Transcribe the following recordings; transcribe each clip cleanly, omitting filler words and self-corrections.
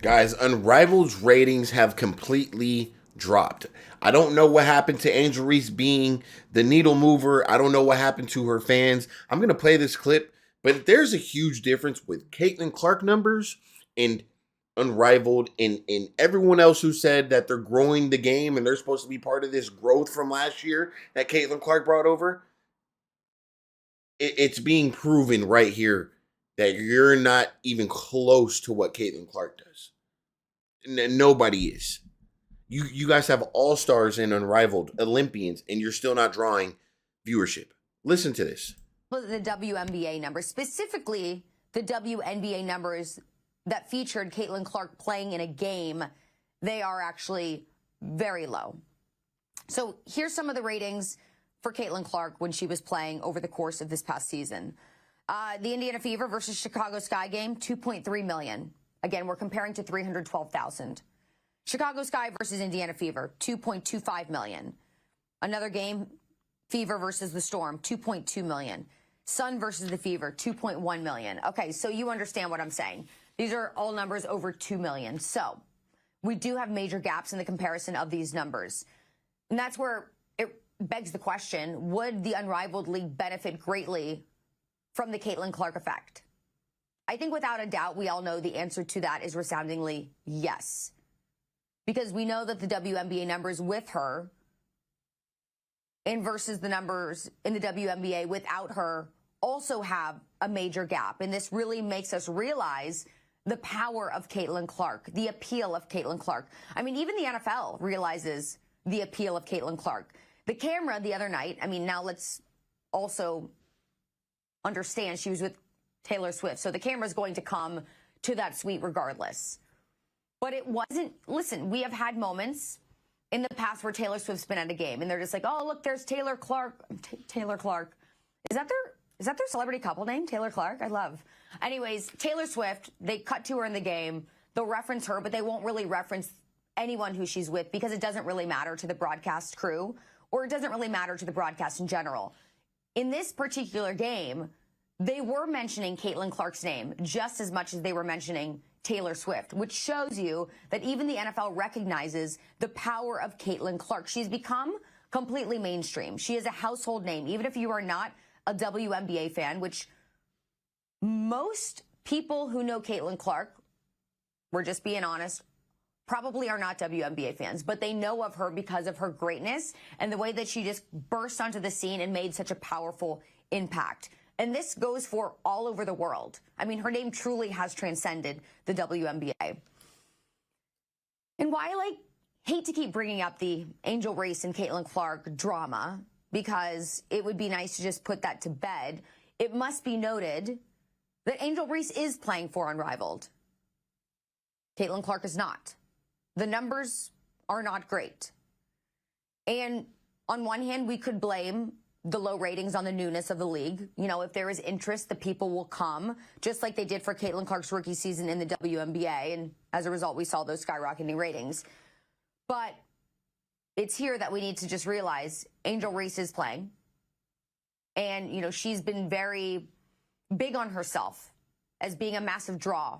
Guys, Unrivaled's ratings have completely dropped. I don't know what happened to Angel Reese being the needle mover. I don't know what happened to her fans. I'm going to play this clip, but there's a huge difference with Caitlyn Clark numbers and Unrivaled and everyone else who said that they're growing the game and they're supposed to be part of this growth from last year that Caitlyn Clark brought over. It's being proven right here that you're not even close to what Caitlyn Clark does. Nobody is. You guys have all-stars and Unrivaled Olympians, and you're still not drawing viewership. Listen to this. The WNBA numbers, specifically the WNBA numbers that featured Caitlyn Clark playing in a game, they are actually very low. So here's some of the ratings for Caitlyn Clark when she was playing over the course of this past season. The Indiana Fever versus Chicago Sky game, 2.3 million. Again, we're comparing to 312,000. Chicago Sky versus Indiana Fever, 2.25 million. Another game, Fever versus the Storm, 2.2 million. Sun versus the Fever, 2.1 million. Okay, so you understand what I'm saying. These are all numbers over 2 million. So we do have major gaps in the comparison of these numbers. And that's where it begs the question, would the Unrivaled League benefit greatly from the Caitlyn Clark effect? I think without a doubt, we all know the answer to that is resoundingly yes. Because we know that the WNBA numbers with her and versus the numbers in the WNBA without her also have a major gap. And this really makes us realize the power of Caitlyn Clark, the appeal of Caitlyn Clark. I mean, even the NFL realizes the appeal of Caitlyn Clark. The camera the other night, I mean, now let's also understand she was with Taylor Swift. So the camera's going to come to that suite regardless. But it wasn't, listen, we have had moments in the past where Taylor Swift's been at a game and they're just like, oh, look, there's Taylor Clark. Taylor Clark. Is that their celebrity couple name? Taylor Clark? I love. Anyways, Taylor Swift, they cut to her in the game. They'll reference her, but they won't really reference anyone who she's with because it doesn't really matter to the broadcast crew or it doesn't really matter to the broadcast in general. In this particular game, they were mentioning Caitlyn Clark's name just as much as they were mentioning Taylor Swift, which shows you that even the NFL recognizes the power of Caitlyn Clark. She's become completely mainstream. She is a household name, even if you are not a WNBA fan, which most people who know Caitlyn Clark, we're just being honest, probably are not WNBA fans, but they know of her because of her greatness and the way that she just burst onto the scene and made such a powerful impact. And this goes for all over the world. I mean, her name truly has transcended the WNBA. And while I hate to keep bringing up the Angel Reese and Caitlyn Clark drama, because it would be nice to just put that to bed, it must be noted that Angel Reese is playing for Unrivaled. Caitlyn Clark is not. The numbers are not great. And on one hand, we could blame the low ratings on the newness of the league. You know, if there is interest, the people will come, just like they did for Caitlyn Clark's rookie season in the WNBA. And as a result, we saw those skyrocketing ratings. But it's here that we need to just realize Angel Reese is playing. And, you know, she's been very big on herself as being a massive draw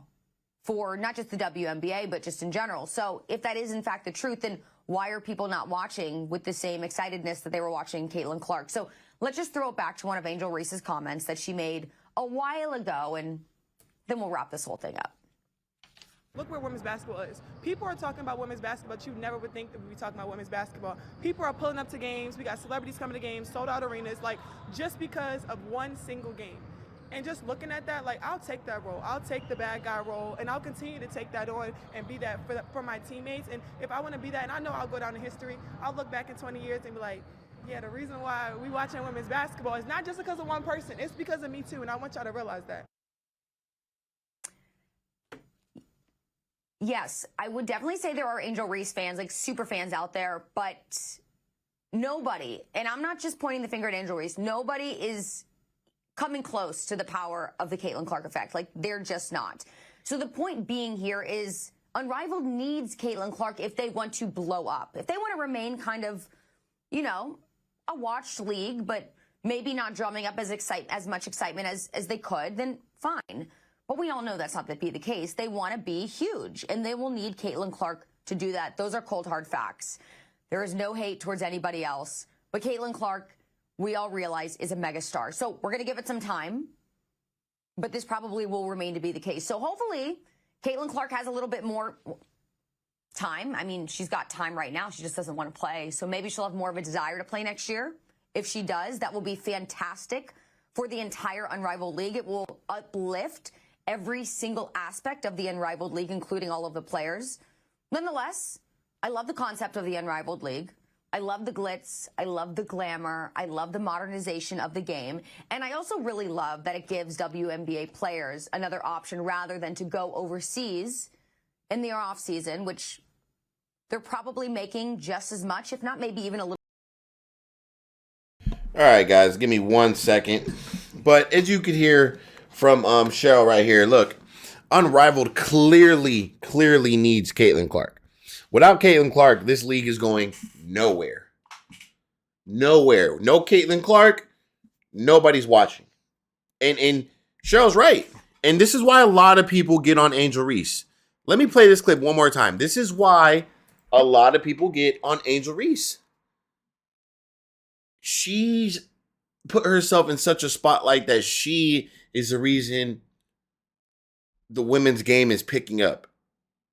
for not just the WNBA, but just in general. So if that is in fact the truth, then why are people not watching with the same excitedness that they were watching Caitlyn Clark? So let's just throw it back to one of Angel Reese's comments that she made a while ago, and then we'll wrap this whole thing up. Look where women's basketball is. People are talking about women's basketball, but you never would think that we'd be talking about women's basketball. People are pulling up to games. We got celebrities coming to games, sold out arenas, like just because of one single game. And just looking at that, like, I'll take that role. I'll take the bad guy role, and I'll continue to take that on and be that for my teammates. And if I want to be that, and I know I'll go down in history, I'll look back in 20 years and be like, yeah, the reason why we watching women's basketball is not just because of one person. It's because of me, too, and I want y'all to realize that. Yes, I would definitely say there are Angel Reese fans, like super fans out there, but nobody, and I'm not just pointing the finger at Angel Reese, nobody is coming close to the power of the Caitlyn Clark effect. Like, they're just not. So the point being here is Unrivaled needs Caitlyn Clark if they want to blow up. If they want to remain kind of, you know, a watched league, but maybe not drumming up as much excitement as they could, then fine. But we all know that's not to be the case. They want to be huge, and they will need Caitlyn Clark to do that. Those are cold, hard facts. There is no hate towards anybody else. But Caitlyn Clark, we all realize, is a megastar. So we're going to give it some time. But this probably will remain to be the case. So hopefully, Caitlyn Clark has a little bit more time. I mean, she's got time right now. She just doesn't want to play. So maybe she'll have more of a desire to play next year. If she does, that will be fantastic for the entire Unrivaled League. It will uplift every single aspect of the Unrivaled League, including all of the players. Nonetheless, I love the concept of the Unrivaled League. I love the glitz. I love the glamour. I love the modernization of the game. And I also really love that it gives WNBA players another option rather than to go overseas in the off season, which they're probably making just as much, if not maybe even a little. All right, guys, give me 1 second. But as you could hear from Cheryl right here, look, Unrivaled clearly needs Caitlyn Clark. Without Caitlyn Clark, this league is going nowhere. Nowhere. No Caitlyn Clark, nobody's watching. And Cheryl's right. And this is why a lot of people get on Angel Reese. Let me play this clip one more time. This is why a lot of people get on Angel Reese. She's put herself in such a spotlight that she is the reason the women's game is picking up.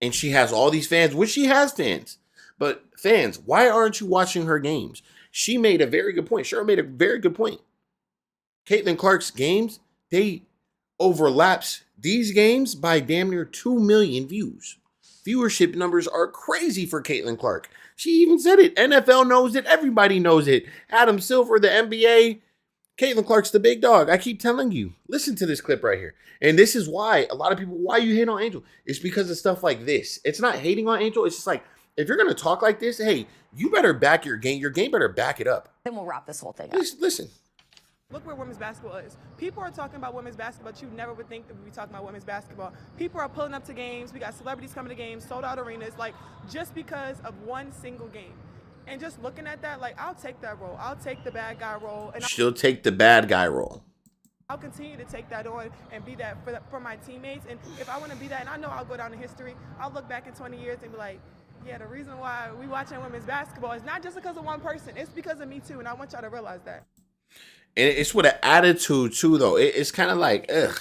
And she has all these fans, which she has fans. But fans, why aren't you watching her games? She made a very good point. Cheryl made a very good point. Caitlyn Clark's games, they overlaps these games by damn near 2 million views. Viewership numbers are crazy for Caitlyn Clark. She even said it. NFL knows it. Everybody knows it. Adam Silver, the NBA. Caitlyn Clark's the big dog. I keep telling you. Listen to this clip right here. And this is why a lot of people, why you hate on Angel? It's because of stuff like this. It's not hating on Angel. It's just like, if you're going to talk like this, hey, you better back your game. Your game better back it up. Then we'll wrap this whole thing up. Listen. Look where women's basketball is. People are talking about women's basketball, but you never would think that we'd be talking about women's basketball. People are pulling up to games. We got celebrities coming to games, sold out arenas, like just because of one single game. And just looking at that, like, I'll take that role. I'll take the bad guy role. And She'll take the bad guy role. I'll continue to take that on and be that for my teammates. And if I want to be that, and I know I'll go down in history, I'll look back in 20 years and be like, yeah, the reason why we watching women's basketball is not just because of one person. It's because of me, too. And I want y'all to realize that. And it's with an attitude, too, though. It's kind of like, ugh.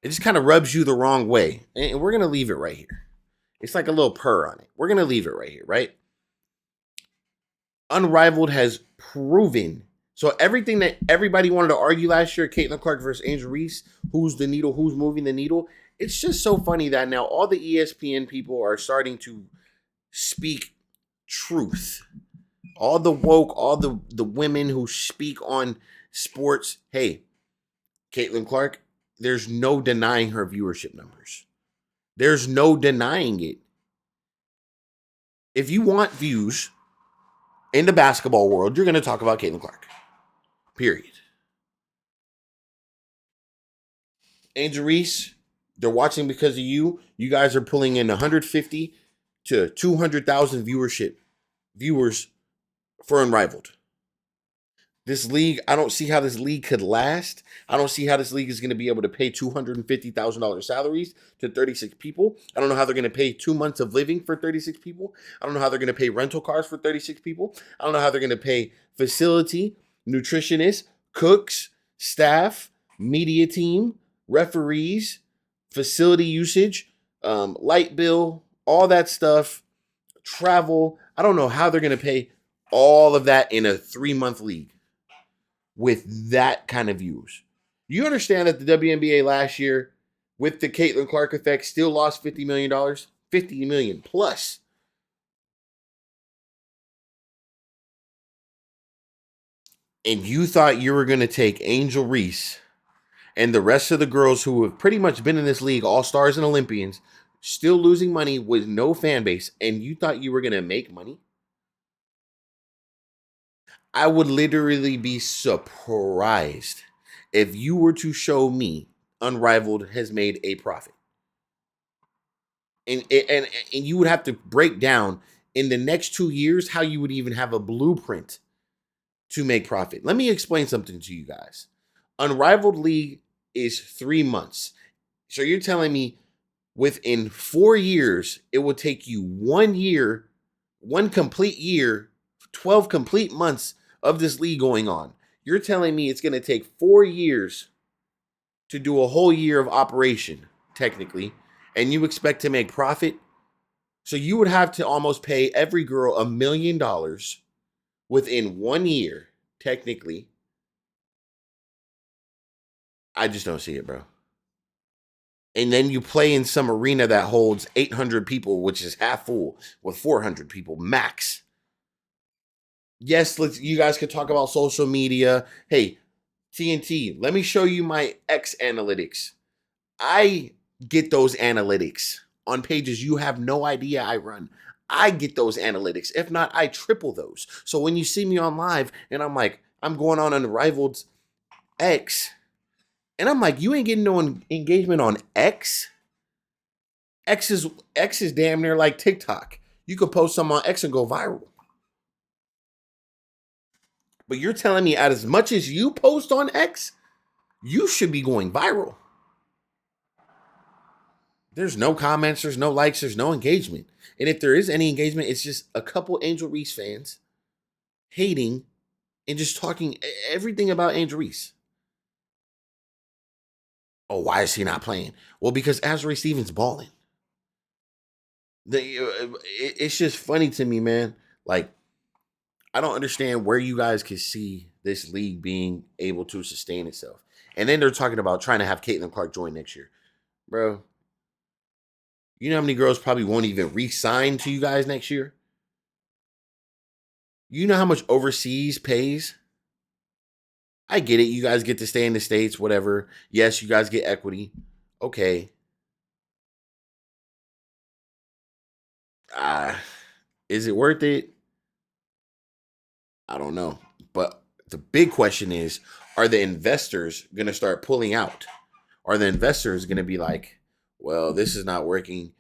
It just kind of rubs you the wrong way. And we're going to leave it right here. It's like a little purr on it. We're going to leave it right here, right? Unrivaled has proven. So everything that everybody wanted to argue last year, Caitlyn Clark versus Angel Reese, who's the needle, who's moving the needle. It's just so funny that now all the ESPN people are starting to speak truth. All the woke, all the women who speak on sports. Hey, Caitlyn Clark, there's no denying her viewership numbers. There's no denying it. If you want views in the basketball world, you're going to talk about Caitlyn Clark. Period. Angel Reese, they're watching because of you. You guys are pulling in 150 to 200,000 viewers for Unrivaled. This league, I don't see how this league could last. I don't see how this league is going to be able to pay $250,000 salaries to 36 people. I don't know how they're going to pay 2 months of living for 36 people. I don't know how they're going to pay rental cars for 36 people. I don't know how they're going to pay facility, nutritionists, cooks, staff, media team, referees, facility usage, light bill, all that stuff, travel. I don't know how they're going to pay all of that in a 3-month league with that kind of views. You understand that the WNBA last year, with the Caitlyn Clark effect, still lost $50 million? $50 million plus. And you thought you were going to take Angel Reese and the rest of the girls who have pretty much been in this league, all stars and Olympians, still losing money with no fan base, and you thought you were going to make money? I would literally be surprised if you were to show me Unrivaled has made a profit. And you would have to break down in the next 2 years how you would even have a blueprint to make profit. Let me explain something to you guys. Unrivaled League is 3 months. So you're telling me within 4 years, it will take you 1 year, 1 complete year, 12 complete months of this league going on. You're telling me it's going to take 4 years to do a whole year of operation, technically, and you expect to make profit? So you would have to almost pay every girl $1 million within 1 year, technically. I just don't see it, bro. And then you play in some arena that holds 800 people, which is half full, with 400 people max. Yes, you guys could talk about social media. Hey, TNT, let me show you my X analytics. I get those analytics on pages you have no idea I run. I get those analytics. If not, I triple those. So when you see me on live and I'm like, I'm going on Unrivaled X, and I'm like, you ain't getting no engagement on X? X is damn near like TikTok. You could post something on X and go viral. But you're telling me as much as you post on X, you should be going viral. There's no comments, there's no likes, there's no engagement. And if there is any engagement, it's just a couple Angel Reese fans hating and just talking everything about Angel Reese. Oh, why is he not playing? Well, because Azrae Stevens balling. It's just funny to me, man. Like, I don't understand where you guys can see this league being able to sustain itself. And then they're talking about trying to have Caitlyn Clark join next year. Bro, you know how many girls probably won't even re-sign to you guys next year? You know how much overseas pays? I get it. You guys get to stay in the States, whatever. Yes, you guys get equity. Okay. Is it worth it? I don't know. But the big question is, are the investors going to start pulling out? Are the investors going to be like, well, this is not working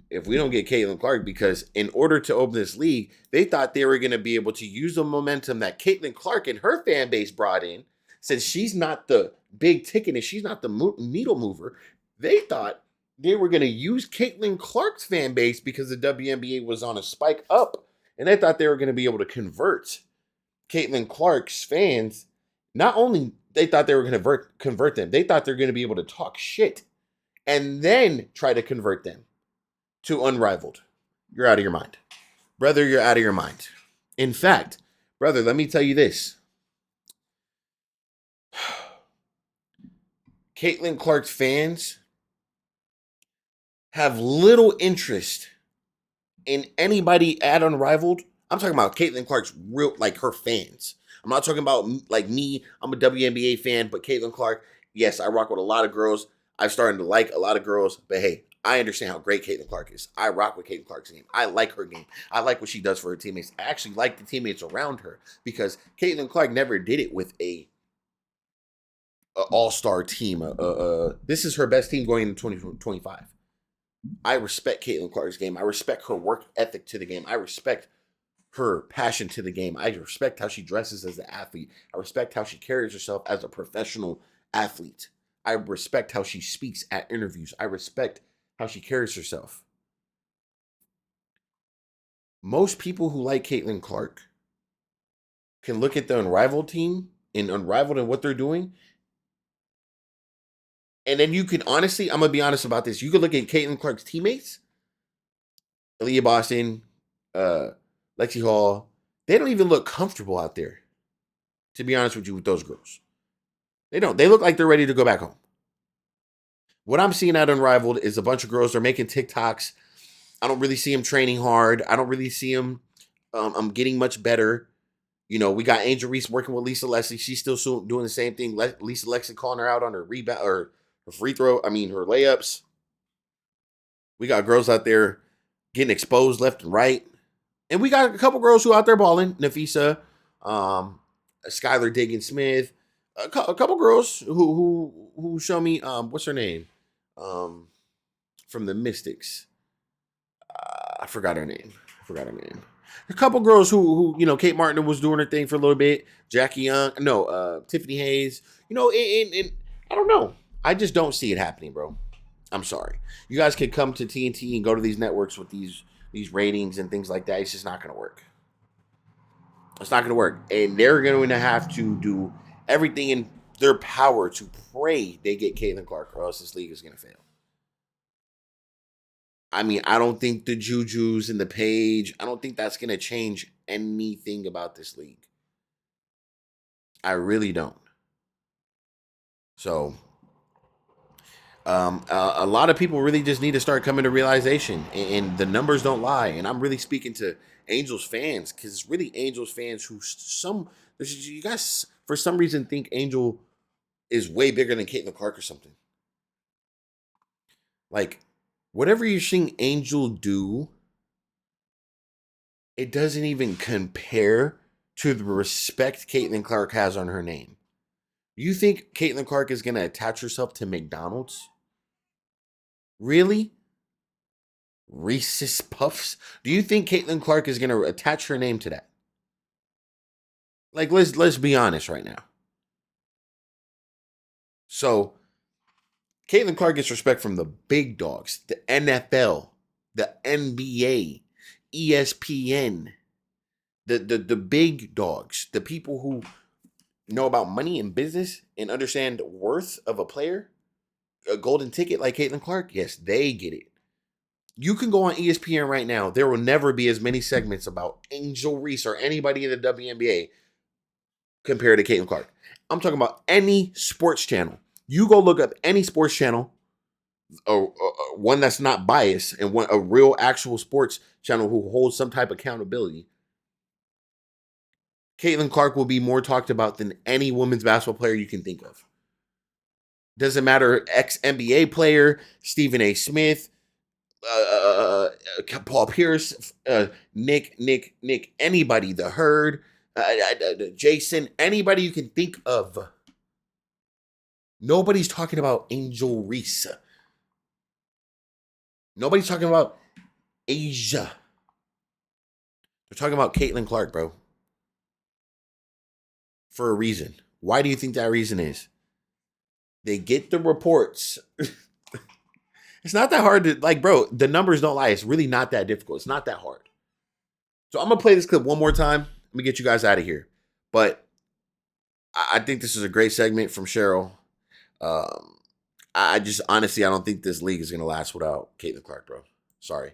if we don't get Caitlyn Clark? Because in order to open this league, they thought they were going to be able to use the momentum that Caitlyn Clark and her fan base brought in. Since she's not the big ticket and she's not the needle mover, they thought they were going to use Caitlyn Clark's fan base because the WNBA was on a spike up. And they thought they were going to be able to convert Caitlyn Clark's fans. Not only they thought they were going to convert them, they thought they're going to be able to talk shit and then try to convert them to Unrivaled. You're out of your mind. Brother, you're out of your mind. In fact, brother, let me tell you this. Caitlyn Clark's fans have little interest in anybody at Unrivaled. I'm talking about Caitlyn Clark's real, like her fans. I'm not talking about like me. I'm a WNBA fan, but Caitlyn Clark, yes, I rock with a lot of girls. I've started to like a lot of girls, but hey, I understand how great Caitlyn Clark is. I rock with Caitlyn Clark's game. I like her game. I like what she does for her teammates. I actually like the teammates around her because Caitlyn Clark never did it with a all-star team. This is her best team going into 2025. I respect Caitlyn Clark's game. I respect her work ethic to the game. I respect her passion to the game. I respect how she dresses as an athlete. I respect how she carries herself as a professional athlete. I respect how she speaks at interviews. I respect how she carries herself. Most people who like Caitlyn Clark can look at the Unrivaled team and Unrivaled and what they're doing. And then you can honestly, I'm going to be honest about this. You can look at Caitlyn Clark's teammates, Aaliyah Boston, Lexi Hall. They don't even look comfortable out there, to be honest with you, with those girls. They don't. They look like they're ready to go back home. What I'm seeing at Unrivaled is a bunch of girls. They're making TikToks. I don't really see them training hard. I don't really see them I'm getting much better. You know, we got Angel Reese working with Lisa Leslie. She's still doing the same thing. Lisa Leslie calling her out on her rebound or her free throw. I mean, her layups. We got girls out there getting exposed left and right. And we got a couple girls who out there balling. Nafisa, Skylar Diggins Smith. A couple girls who show me, what's her name? From the Mystics. I forgot her name. A couple girls who you know, Kate Martin was doing her thing for a little bit. Jackie Young, no, Tiffany Hayes. You know, and I don't know. I just don't see it happening, bro. I'm sorry. You guys could come to TNT and go to these networks with these ratings and things like that. It's just not going to work. It's not going to work. And they're going to have to do everything in their power to pray they get Caitlyn Clark, or else this league is going to fail. I mean, I don't think the Jujus and the Page, I don't think that's going to change anything about this league. I really don't. So, a lot of people really just need to start coming to realization, and the numbers don't lie. And I'm really speaking to Angels fans, because it's really Angels fans who you guys for some reason think Angel is way bigger than Caitlyn Clark or something. Like, whatever you're seeing Angel do, it doesn't even compare to the respect Caitlyn Clark has on her name. You think Caitlyn Clark is going to attach herself to McDonald's? Really? Reese's Puffs? Do you think Caitlyn Clark is going to attach her name to that? Like, let's be honest right now. So, Caitlyn Clark gets respect from the big dogs, the NFL, the NBA, ESPN, the big dogs, the people who know about money and business and understand the worth of a player, a golden ticket like Caitlyn Clark. Yes, they get it. You can go on ESPN right now. There will never be as many segments about Angel Reese or anybody in the WNBA compared to Caitlyn Clark. I'm talking about any sports channel. You go look up any sports channel, one that's not biased, and a real actual sports channel who holds some type of accountability. Caitlyn Clark will be more talked about than any women's basketball player you can think of. Doesn't matter, ex-NBA player, Stephen A. Smith, Paul Pierce, Nick, anybody, The Herd, Jason, anybody you can think of. Nobody's talking about Angel Reese. Nobody's talking about Asia. They're talking about Caitlyn Clark, bro. For a reason. Why do you think that reason is? They get the reports. It's not that hard to, like, bro, the numbers don't lie. It's really not that difficult. It's not that hard. So I'm going to play this clip one more time. Let me get you guys out of here. But I think this is a great segment from Cheryl. I just, honestly, I don't think this league is going to last without Caitlyn Clark, bro. Sorry.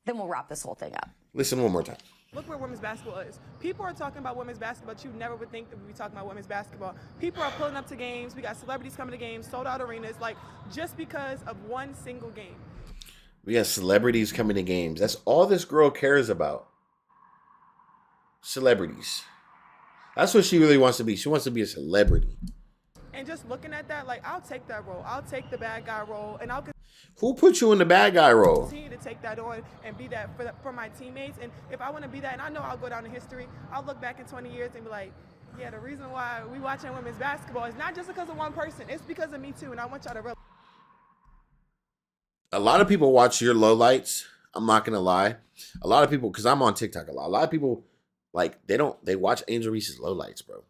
Then we'll wrap this whole thing up. Listen one more time. Look where women's basketball is. People are talking about women's basketball, but you never would think that we'd be talking about women's basketball. People are pulling up to games. We got celebrities coming to games, sold out arenas, like, just because of one single game. We got celebrities coming to games. That's all this girl cares about. Celebrities. That's what she really wants to be. She wants to be a celebrity. And just looking at that, like, I'll take that role. I'll take the bad guy role, and I'll Who put you in the bad guy role? continue to take that on and be that for my teammates. And if I want to be that, and I know I'll go down in history, I'll look back in 20 years and be like, yeah, the reason why we watching women's basketball is not just because of one person. It's because of me too, and I want y'all to realize. A lot of people watch your lowlights. I'm not gonna lie. A lot of people, because I'm on TikTok a lot. A lot of people, like, they watch Angel Reese's lowlights, bro.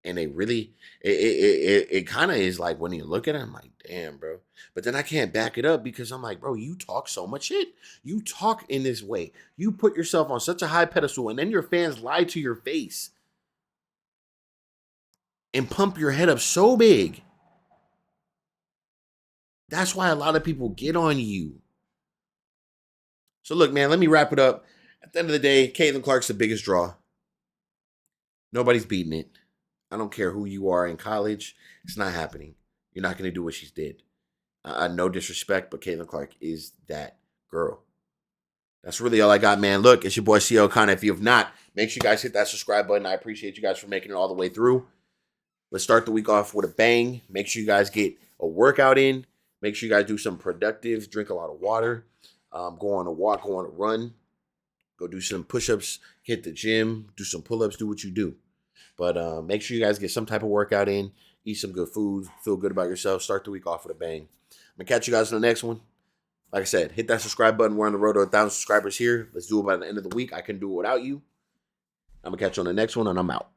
And they really, it kind of is like, when you look at it, I'm like, damn, bro. But then I can't back it up because I'm like, bro, you talk so much shit. You talk in this way. You put yourself on such a high pedestal, and then your fans lie to your face and pump your head up so big. That's why a lot of people get on you. So look, man, let me wrap it up. At the end of the day, Caitlyn Clark's the biggest draw. Nobody's beating it. I don't care who you are in college. It's not happening. You're not going to do what she's did. No disrespect, but Caitlyn Clark is that girl. That's really all I got, man. Look, it's your boy C.O. Connor. If you have not, make sure you guys hit that subscribe button. I appreciate you guys for making it all the way through. Let's start the week off with a bang. Make sure you guys get a workout in. Make sure you guys do some productive. Drink a lot of water. Go on a walk. Go on a run. Go do some push-ups. Hit the gym. Do some pull-ups. Do what you do. But make sure you guys get some type of workout in. Eat some good food. Feel good about yourself. Start the week off with a bang. I'm going to catch you guys on the next one. Like I said, hit that subscribe button. We're on the road to 1,000 subscribers here. Let's do it by the end of the week. I can do it without you. I'm going to catch you on the next one, and I'm out.